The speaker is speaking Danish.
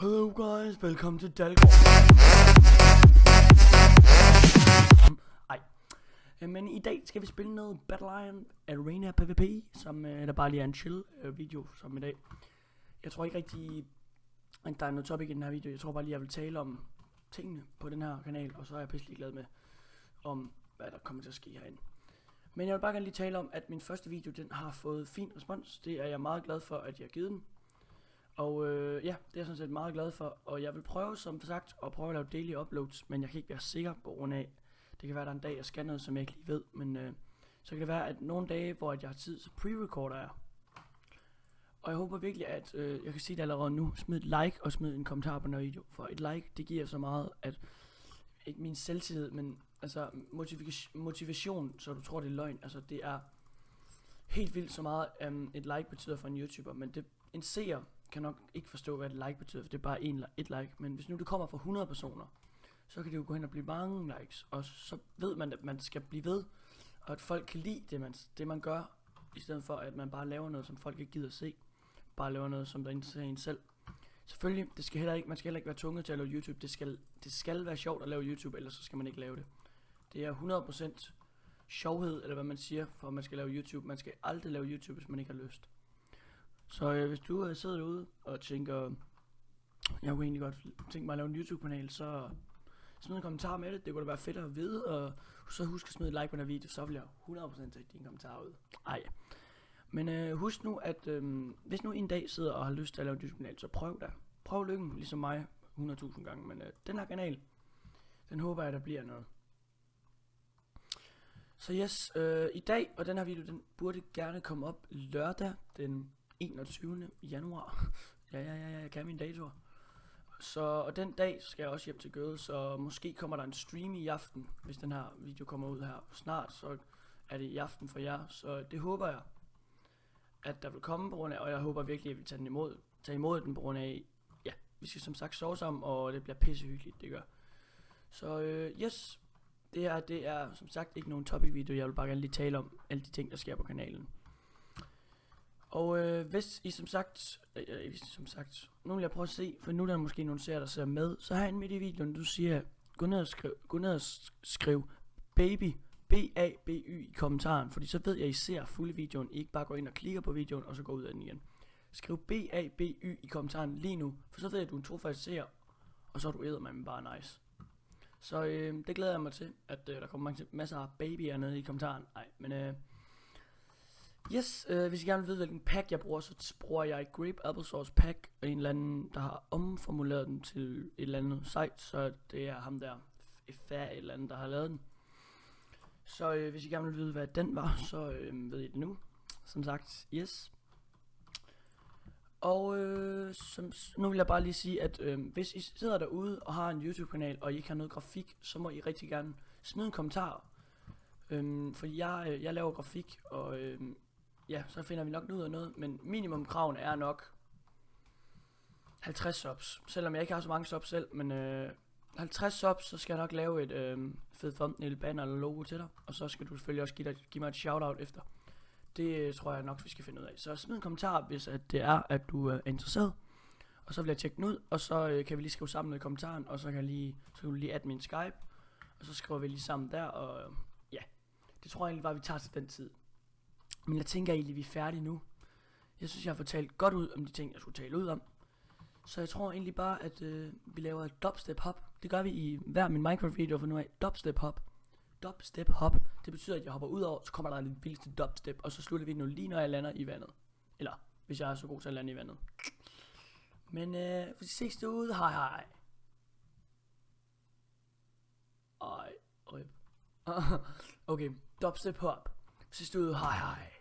Hello guys, velkommen til Dalgaard. Men i dag skal vi spille noget Battle Lion Arena PvP, som der bare lige er en chill video som i dag. Jeg tror ikke rigtig, at der er noget topic i den her video. Jeg tror bare lige, jeg vil tale om tingene på den her kanal, og så er jeg pisselig glad med, om hvad der kommer til at ske herinde. Men jeg vil bare gerne lige tale om, at min første video, den har fået fin respons. Det er jeg meget glad for, at jeg har givet den. Og ja, det er jeg sådan set meget glad for, og jeg vil prøve, som sagt, at prøve at lave daily uploads, men jeg kan ikke være sikker på grund af, det kan være, at der er en dag, jeg skal noget, som jeg ikke lige ved, men så kan det være, at nogle dage, hvor jeg har tid, så pre-recorder jeg. Og jeg håber virkelig, at jeg kan sige det allerede nu, smid et like og smid en kommentar på den her video, for et like, det giver så meget, at ikke min selvtillid, men altså motivation, så du tror, det er løgn, altså det er helt vildt så meget, et like betyder for en YouTuber, men en seer kan nok ikke forstå, hvad et like betyder, for det er bare et like. Men hvis nu det kommer fra 100 personer, så kan det jo gå hen og blive mange likes. Og så ved man, at man skal blive ved, og at folk kan lide det man gør, i stedet for at man bare laver noget, som folk ikke gider se. Bare laver noget, som der interesserer en selv. Selvfølgelig, man skal heller ikke være tvunget til at lave YouTube. Det skal være sjovt at lave YouTube, ellers så skal man ikke lave det. Det er 100% sjovhed, eller hvad man siger, for at man skal lave YouTube. Man skal aldrig lave YouTube, hvis man ikke har lyst. Så hvis du sidder derude og tænker, jeg kunne egentlig godt tænke mig at lave en YouTube-kanal, så smid en kommentar med det. Det kunne da være fedt at vide, og så husk at smide et like på den her video, så vil jeg 100% tage din kommentar ud. Men husk nu, at hvis nu en dag sidder og har lyst til at lave en YouTube-kanal, så prøv da. Prøv lykken, ligesom mig, 100.000 gange. Men den her kanal, den håber jeg, der bliver noget. Så yes, i dag, og den her video, den burde gerne komme op lørdag den 21. januar. Jeg kan min dator. Så, og den dag skal jeg også hjem til Gøde, så måske kommer der en stream i aften, hvis den her video kommer ud her snart, så er det i aften for jer. Så det håber jeg, at der vil komme på grund af, og jeg håber virkelig, at vi tager imod den på grund af, ja, vi skal som sagt sove sammen, og det bliver pissehyggeligt, det gør. Så yes, det er som sagt ikke nogen topic video, jeg vil bare gerne lige tale om alle de ting, der sker på kanalen. Og hvis I som sagt, nu vil jeg prøve at se, for nu er der måske nogle seere, der ser med, så herinde midt i videoen, du siger, gå ned og skriv baby, B-A-B-Y i kommentaren, fordi så ved jeg, at I ser fulde videoen, I ikke bare går ind og klikker på videoen, og så går ud af den igen. Skriv B-A-B-Y i kommentaren lige nu, for så ved jeg, at du er en trofast seer, og så er du eddermame bare nice. Så det glæder jeg mig til, at der kommer masser af babyer nede i kommentaren. Yes, hvis I gerne vil vide, hvilken pack jeg bruger, så bruger jeg Grape Applesauce Pack, og en eller anden, der har omformuleret den til et eller andet site, så det er ham der, et eller andet, der har lavet den. Så hvis I gerne vil vide, hvad den var, så ved I det nu, som sagt, yes. Og nu vil jeg bare lige sige, at hvis I sidder derude og har en YouTube-kanal, og I ikke har noget grafik, så må I rigtig gerne smide en kommentar. For jeg laver grafik, og ja, så finder vi nok ud af noget, men minimumkraven er nok 50 subs. Selvom jeg ikke har så mange subs selv, men 50 subs, så skal jeg nok lave et fed thumbnail, banner eller logo til dig. Og så skal du selvfølgelig også give mig et shoutout efter. Det tror jeg nok, vi skal finde ud af. Så smid en kommentar, hvis at det er, at du er interesseret. Og så vil jeg tjekke den ud, og så kan vi lige skrive sammen i kommentaren, og så kan du lige adde min Skype. Og så skriver vi lige sammen der, og ja, det tror jeg egentlig bare, vi tager til den tid. Men jeg tænker egentlig, vi er færdige nu. Jeg synes, jeg har fortalt godt ud om de ting, jeg skulle tale ud om. Så jeg tror egentlig bare, at vi laver et dubstep hop. Det gør vi i hver min Minecraft video for nu af. Dubstep hop. Dubstep hop. Det betyder, at jeg hopper ud over, så kommer der en vildeste dubstep. Og så slutter vi nu lige, når jeg lander i vandet. Eller, hvis jeg er så god til at lande i vandet. Men vi ses derude. Hej hej. Okay, dubstep hop. Vi ses derude. Hej hej.